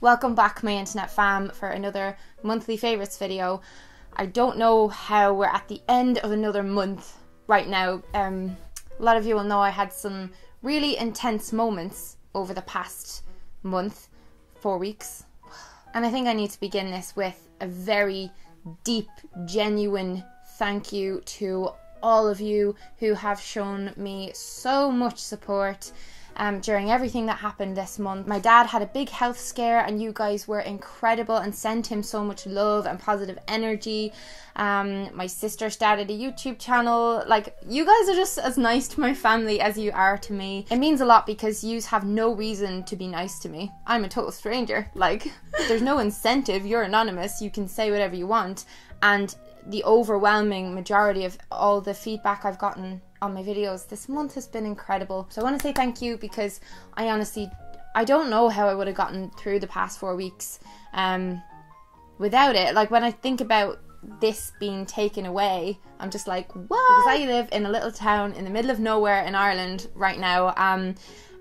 Welcome back, my internet fam, for another monthly favourites video. I don't know how we're at the end of another month right now. A lot of you will know I had some really intense moments over the past month, 4 weeks. And I think I need to begin this with a very deep, genuine thank you to all of you who have shown me so much support during everything that happened this month. My dad had a big health scare and you guys were incredible and sent him so much love and positive energy. My sister started a YouTube channel. Like, you guys are just as nice to my family as you are to me. It means a lot because yous have no reason to be nice to me. I'm a total stranger. Like, there's no incentive. You're anonymous. You can say whatever you want. And the overwhelming majority of all the feedback I've gotten on my videos this month has been incredible. So I want to say thank you because I don't know how I would have gotten through the past 4 weeks without it. Like, when I think about this being taken away, I'm just like, what? Because I live in a little town in the middle of nowhere in Ireland right now,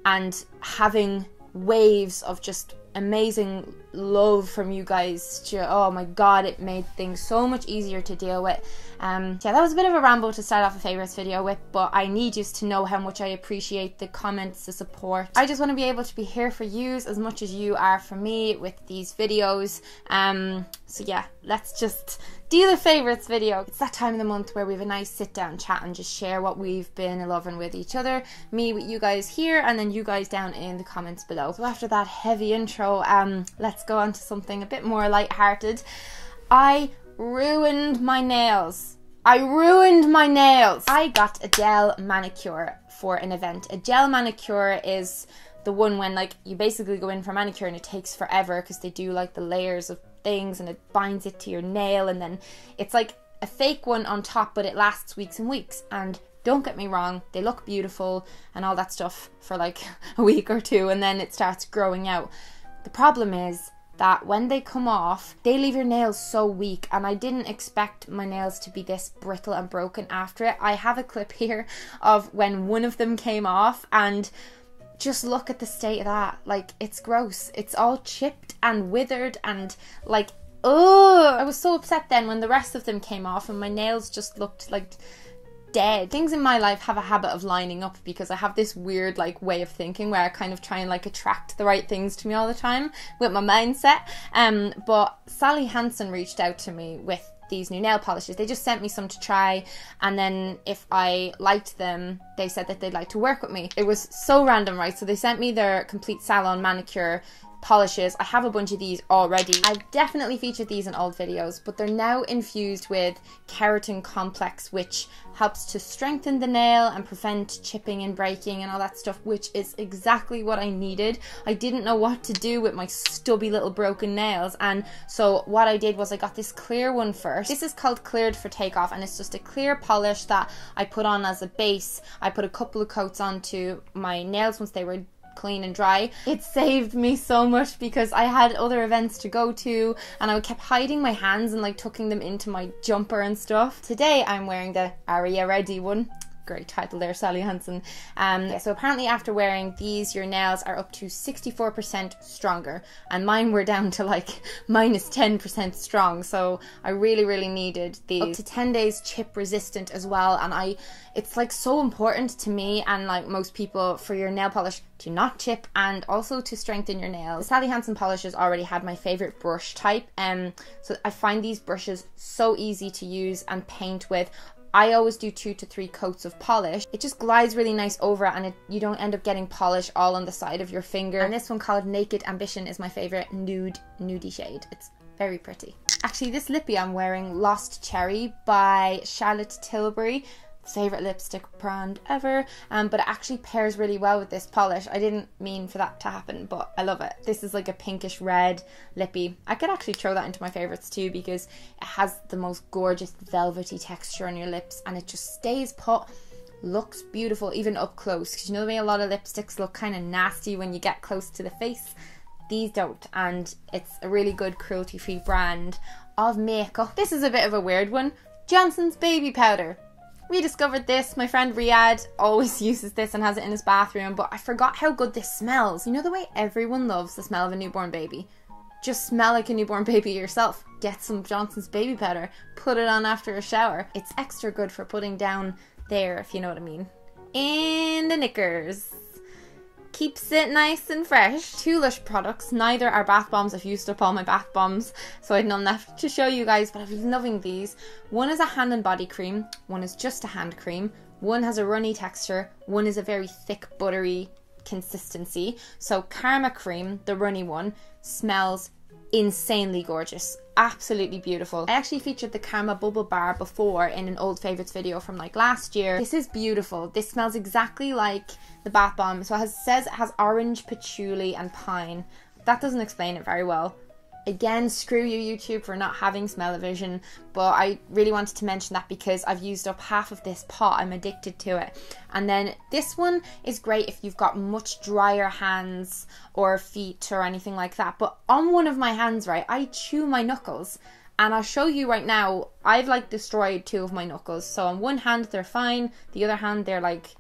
and having waves of just amazing love from you guys, oh my god, it made things so much easier to deal with. Yeah, that was a bit of a ramble to start off a favourites video with, but I need you to know how much I appreciate the comments, the support. I just want to be able to be here for you as much as you are for me with these videos. So yeah, let's just do the favourites video. It's that time of the month where we have a nice sit down chat and just share what we've been loving with each other. Me with you guys here, and then you guys down in the comments below. So after that heavy intro, let's go on to something a bit more light-hearted. I ruined my nails. I got a gel manicure for an event. A gel manicure is the one when, like, you basically go in for a manicure and it takes forever because they do like the layers of things and it binds it to your nail, and then it's like a fake one on top, but it lasts weeks and weeks. And don't get me wrong, they look beautiful and all that stuff for like a week or two, and then it starts growing out. The problem is that when they come off, they leave your nails so weak, and I didn't expect my nails to be this brittle and broken after it. I have a clip here of when one of them came off, and just look at the state of that. Like, it's gross. It's all chipped and withered and like, ugh. I was so upset then when the rest of them came off and my nails just looked like dead. Things in my life have a habit of lining up because I have this weird like way of thinking where I kind of try and like attract the right things to me all the time with my mindset. But Sally Hansen reached out to me with these new nail polishes. They just sent me some to try, and then if I liked them, they said that they'd like to work with me. It was so random, right? So they sent me their complete salon manicure polishes. I have a bunch of these already. I've definitely featured these in old videos, but they're now infused with keratin complex, which helps to strengthen the nail and prevent chipping and breaking and all that stuff, which is exactly what I needed. I didn't know what to do with my stubby little broken nails, and so what I did was I got this clear one first. This is called Cleared for Takeoff, and it's just a clear polish that I put on as a base. I put a couple of coats onto my nails once they were clean and dry. It saved me so much because I had other events to go to and I kept hiding my hands and like tucking them into my jumper and stuff. Today I'm wearing the Are Ya Ready one. Great title there, Sally Hansen. So apparently after wearing these, your nails are up to 64% stronger, and mine were down to like minus 10% strong, so I really needed these. Up to 10 days chip resistant as well, and it's like so important to me and like most people for your nail polish to not chip and also to strengthen your nails. The Sally Hansen polishes already had my favorite brush type, so I find these brushes so easy to use and paint with. I always do 2 to 3 coats of polish. It just glides really nice over it, and you don't end up getting polish all on the side of your finger. And this one called Naked Ambition is my favorite nudie shade. It's very pretty. Actually, this lippy I'm wearing, Lost Cherry by Charlotte Tilbury. Favorite lipstick brand ever, but it actually pairs really well with this polish. I didn't mean for that to happen, but I love it. This is like a pinkish red lippy. I could actually throw that into my favorites too because it has the most gorgeous velvety texture on your lips and it just stays put. Looks beautiful even up close, because you know the way a lot of lipsticks look kind of nasty when you get close to the face? These don't, and it's a really good cruelty-free brand of makeup. This is a bit of a weird one. Johnson's baby powder. rediscovered this. My friend Riyadh always uses this and has it in his bathroom, but I forgot how good this smells. You know the way everyone loves the smell of a newborn baby? just smell like a newborn baby yourself. Get some Johnson's baby powder, put it on after a shower. It's extra good for putting down there, if you know what I mean. In the knickers. Keeps it nice and fresh. 2 Lush products. Neither are bath bombs. I've used up all my bath bombs, so I had none left to show you guys, but I've been loving these. One is a hand and body cream. One is just a hand cream. One has a runny texture. One is a very thick, buttery consistency. So Karma Cream, the runny one, smells insanely gorgeous. Absolutely beautiful. I actually featured the Karma Bubble Bar before in an old favourites video from like last year. This is beautiful. This smells exactly like the bath bomb. So it says it has orange, patchouli and pine. That doesn't explain it very well. Again, screw you YouTube for not having smell-o-vision, but I really wanted to mention that because I've used up half of this pot. I'm addicted to it. And then this one is great if you've got much drier hands or feet or anything like that. But on one of my hands, right, I chew my knuckles. And I'll show you right now, I've like destroyed 2 of my knuckles. So on one hand, they're fine. The other hand, they're like,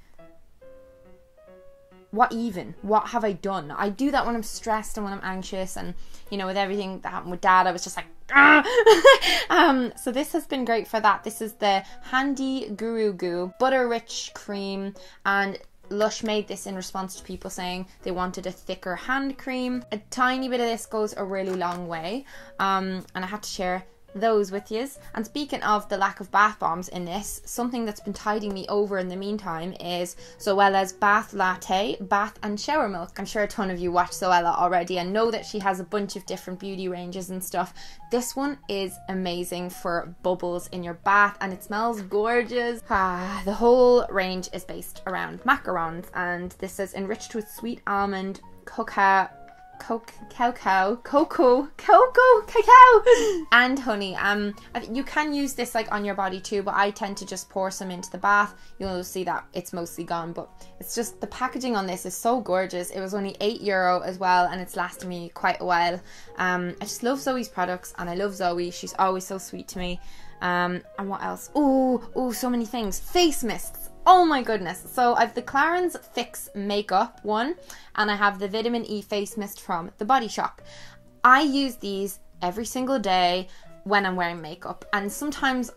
what have I done? I do that when I'm stressed and when I'm anxious, and you know, with everything that happened with Dad, I was just like, ah! So this has been great for that. This is the Handy Guru Goo Butter Rich Cream, and Lush made this in response to people saying they wanted a thicker hand cream. A tiny bit of this goes a really long way, and I had to share those with yous. And speaking of the lack of bath bombs in this, something that's been tiding me over in the meantime is Zoella's Bath Latte Bath and Shower Milk. I'm sure a ton of you watch Zoella already and know that she has a bunch of different beauty ranges and stuff. This one is amazing for bubbles in your bath, and it smells gorgeous. The whole range is based around macarons, and this says enriched with sweet almond, cacao, and honey. You can use this like on your body too, but I tend to just pour some into the bath. You'll see that it's mostly gone, but it's just the packaging on this is so gorgeous. It was only €8 as well, and it's lasted me quite a while. I just love Zoe's products, and I love Zoe. She's always so sweet to me. And what else? Oh, so many things. Face mists. Oh my goodness. So I've the Clarins Fix Makeup one, and I have the Vitamin E Face Mist from The Body Shop. I use these every single day when I'm wearing makeup, and sometimes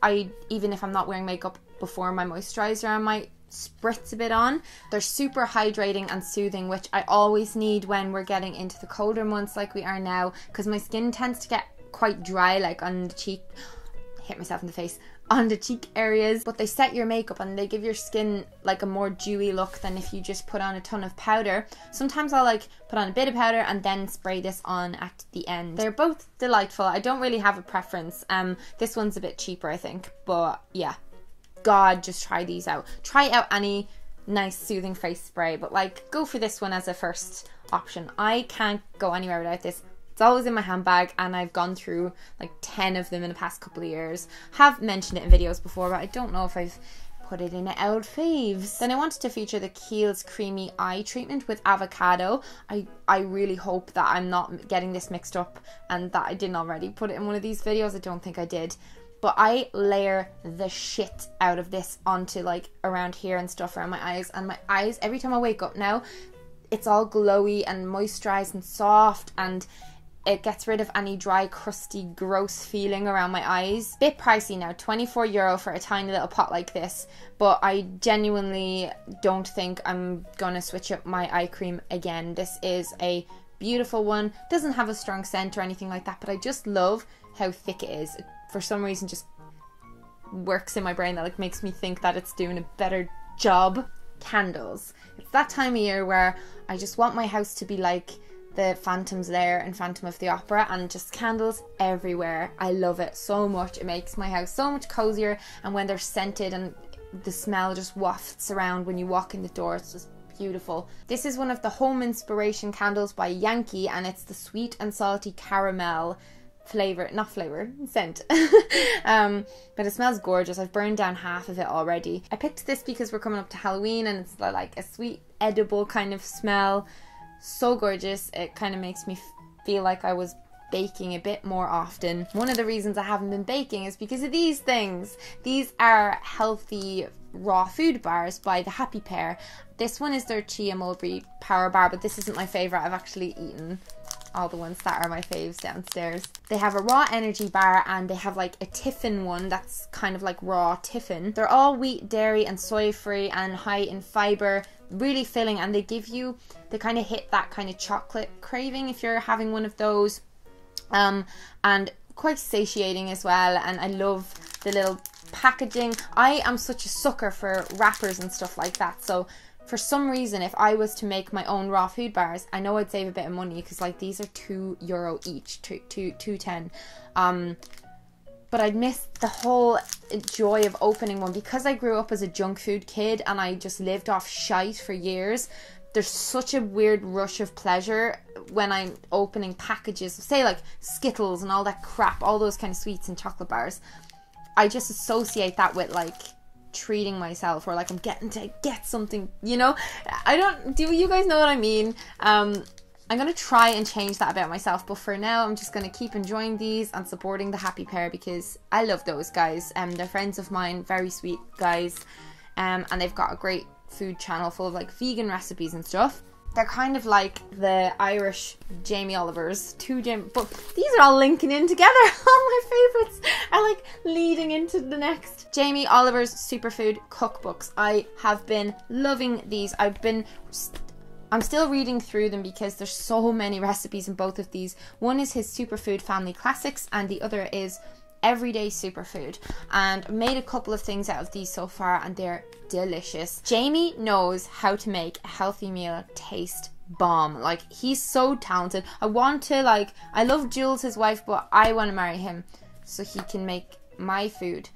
even if I'm not wearing makeup before my moisturizer, I might spritz a bit on. They're super hydrating and soothing, which I always need when we're getting into the colder months like we are now, because my skin tends to get quite dry, like on the cheek. Hit myself in the face. On the cheek areas, but they set your makeup and they give your skin like a more dewy look than if you just put on a ton of powder. Sometimes I'll like put on a bit of powder and then spray this on at the end. They're both delightful. I don't really have a preference. This one's a bit cheaper, I think, but yeah, God, just try these out. Try out any nice soothing face spray, but like go for this one as a first option. I can't go anywhere without this. It's always in my handbag, and I've gone through like 10 of them in the past couple of years. Have mentioned it in videos before, but I don't know if I've put it in old faves. Then I wanted to feature the Kiehl's Creamy Eye Treatment with avocado. I really hope that I'm not getting this mixed up and that I didn't already put it in one of these videos. I don't think I did. But I layer the shit out of this onto like around here and stuff around my eyes. And my eyes, every time I wake up now, it's all glowy and moisturized and soft, and it gets rid of any dry, crusty, gross feeling around my eyes. Bit pricey now, €24 for a tiny little pot like this, but I genuinely don't think I'm gonna switch up my eye cream again. This is a beautiful one. Doesn't have a strong scent or anything like that, but I just love how thick it is. It, for some reason, just works in my brain that like makes me think that it's doing a better job. Candles. It's that time of year where I just want my house to be like the Phantom's Lair and Phantom of the Opera, and just candles everywhere. I love it so much. It makes my house so much cozier, and when they're scented and the smell just wafts around when you walk in the door, it's just beautiful. This is one of the home inspiration candles by Yankee, and it's the sweet and salty caramel scent. But it smells gorgeous. I've burned down half of it already. I picked this because we're coming up to Halloween, and it's like a sweet edible kind of smell. So gorgeous. It kind of makes me feel like I was baking a bit more often. One of the reasons I haven't been baking is because of these things. These are healthy raw food bars by the Happy Pear. This one is their Chia Mulberry Power Bar, but this isn't my favourite. I've actually eaten all the ones that are my faves downstairs. They have a raw energy bar, and they have like a tiffin one that's kind of like raw tiffin. They're all wheat, dairy and soy free and high in fiber, really filling, and they kind of hit that kind of chocolate craving if you're having one of those, and quite satiating as well. And I love the little packaging. I am such a sucker for wrappers and stuff like that, so for some reason, if I was to make my own raw food bars, I know I'd save a bit of money, because like these are €2 each, 2.10. But I'd miss the whole joy of opening one, because I grew up as a junk food kid and I just lived off shite for years. There's such a weird rush of pleasure when I'm opening packages, say like Skittles and all that crap, all those kind of sweets and chocolate bars. I just associate that with like treating myself, or like I'm getting to get something, you know. Do you guys know what I mean? I'm gonna try and change that about myself, but for now I'm just gonna keep enjoying these and supporting the Happy Pear, because I love those guys. They're friends of mine, very sweet guys, and they've got a great food channel full of like vegan recipes and stuff. They're kind of like the Irish Jamie Olivers, but these are all linking in together. All my favourites are like leading into the next. Jamie Oliver's Superfood Cookbooks. I have been loving these. I'm still reading through them because there's so many recipes in both of these. One is his Superfood Family Classics, and the other is Everyday Superfood, and I made a couple of things out of these so far, and they're delicious. Jamie knows how to make a healthy meal taste bomb. Like, he's so talented. I love Jules, his wife, but I want to marry him so he can make my food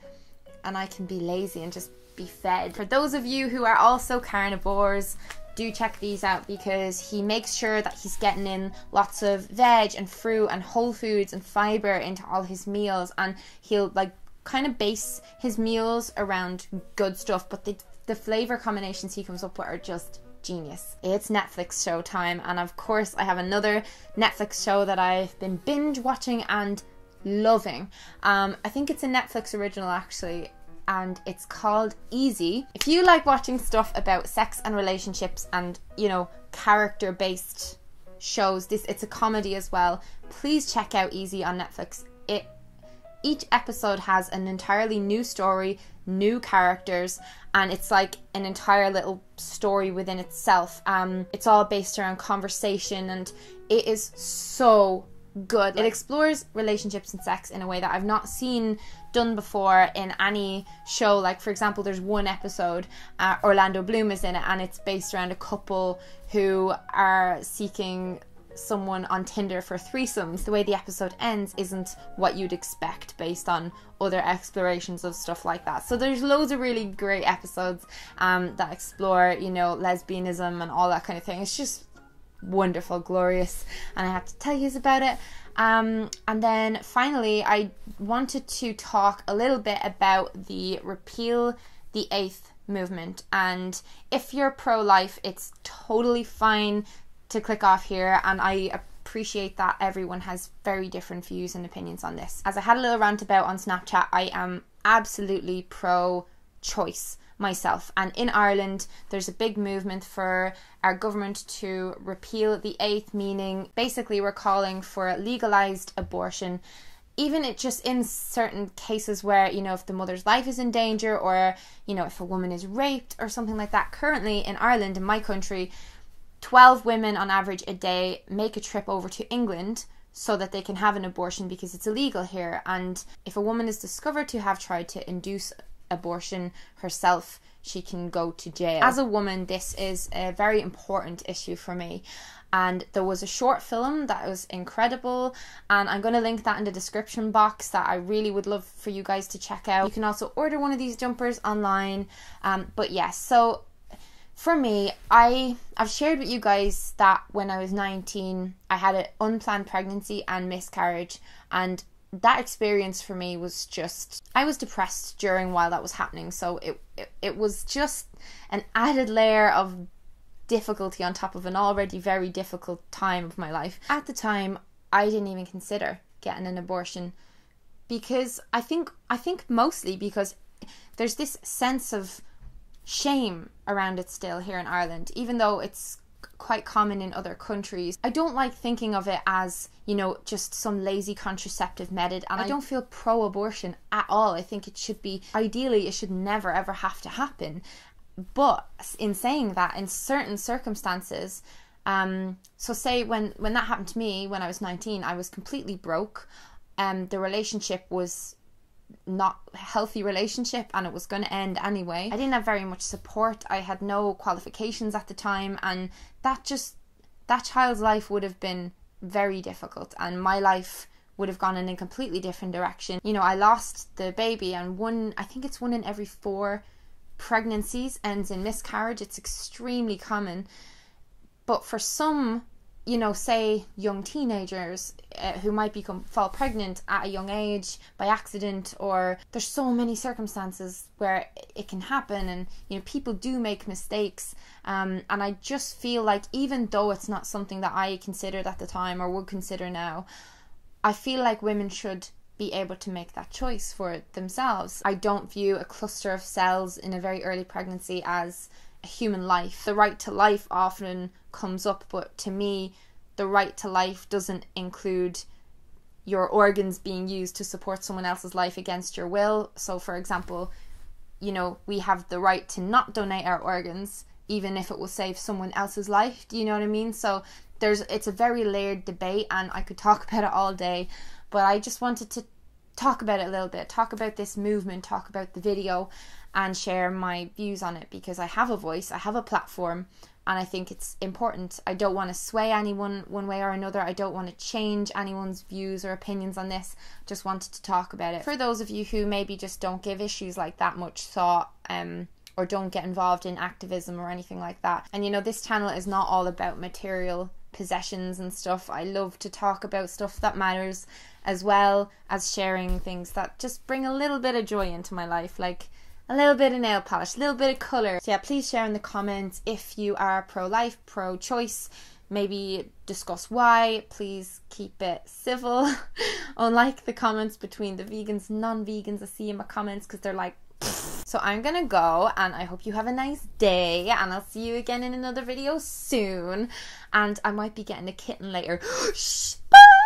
and I can be lazy and just be fed. For those of you who are also carnivores, do check these out, because he makes sure that he's getting in lots of veg and fruit and whole foods and fiber into all his meals, and he'll like kind of base his meals around good stuff, but the flavor combinations he comes up with are just genius. It's Netflix show time, and of course I have another Netflix show that I've been binge watching and loving. I think it's a Netflix original actually, and it's called Easy. If you like watching stuff about sex and relationships and, you know, character based shows, it's a comedy as well, please check out Easy on Netflix. Each episode has an entirely new story, new characters, and it's like an entire little story within itself. It's all based around conversation, and it is so good. It explores relationships and sex in a way that I've not seen done before in any show. Like, for example, there's one episode, Orlando Bloom is in it, and it's based around a couple who are seeking someone on Tinder for threesomes. The way the episode ends isn't what you'd expect based on other explorations of stuff like that. So there's loads of really great episodes that explore, you know, lesbianism and all that kind of thing. It's just wonderful, glorious, and I have to tell you about it. And then finally, I wanted to talk a little bit about the Repeal the 8th movement. And if you're pro-life, it's totally fine to click off here, and I appreciate that everyone has very different views and opinions on this. As I had a little rant about on Snapchat, I am absolutely pro-choice myself, and in Ireland there's a big movement for our government to repeal the 8th, meaning basically we're calling for legalised abortion, even it just in certain cases where, you know, if the mother's life is in danger, or, you know, if a woman is raped or something like that. Currently in Ireland, in my country, 12 women on average a day make a trip over to England so that they can have an abortion, because it's illegal here. And if a woman is discovered to have tried to induce abortion herself, she can go to jail. As a woman, this is a very important issue for me. And there was a short film that was incredible, and I'm going to link that in the description box, that I really would love for you guys to check out. You can also order one of these jumpers online. But yes, so for me, I've shared with you guys that when I was 19, I had an unplanned pregnancy and miscarriage, and that experience for me was just, I was depressed while that was happening, so it was just an added layer of difficulty on top of an already very difficult time of my life. At the time, I didn't even consider getting an abortion, because I think mostly because there's this sense of shame around it still here in Ireland, even though it's quite common in other countries. I don't like thinking of it as, you know, just some lazy contraceptive method, and I don't feel pro-abortion at all. I think it should be, ideally, it should never ever have to happen. But in saying that, in certain circumstances, so say when that happened to me when I was 19, I was completely broke. The relationship was not a healthy relationship and it was going to end anyway. I didn't have very much support. I had no qualifications at the time, and that child's life would have been very difficult, and my life would have gone in a completely different direction. You know, I lost the baby, and I think it's 1 in every 4 pregnancies ends in miscarriage. It's extremely common. But for some, you know, say young teenagers who might fall pregnant at a young age by accident, or there's so many circumstances where it can happen, and you know, people do make mistakes, and I just feel like, even though it's not something that I considered at the time or would consider now, I feel like women should be able to make that choice for themselves. I don't view a cluster of cells in a very early pregnancy as a human life. The right to life often comes up, but to me, the right to life doesn't include your organs being used to support someone else's life against your will. So for example, you know, we have the right to not donate our organs even if it will save someone else's life. Do you know what I mean? So it's a very layered debate, and I could talk about it all day, but I just wanted to talk about it a little bit, talk about this movement, talk about the video, and share my views on it, because I have a voice, I have a platform, and I think it's important. I don't want to sway anyone one way or another. I don't want to change anyone's views or opinions on this. Just wanted to talk about it. For those of you who maybe just don't give issues like that much thought, or don't get involved in activism or anything like that. And you know, this channel is not all about material possessions and stuff. I love to talk about stuff that matters, as well as sharing things that just bring a little bit of joy into my life, like a little bit of nail polish, a little bit of colour. So yeah, please share in the comments if you are pro-life, pro-choice, maybe discuss why. Please keep it civil. Unlike the comments between the vegans and non-vegans I see in my comments, because they're like, so I'm gonna go, and I hope you have a nice day, and I'll see you again in another video soon, and I might be getting a kitten later. Shh, bye!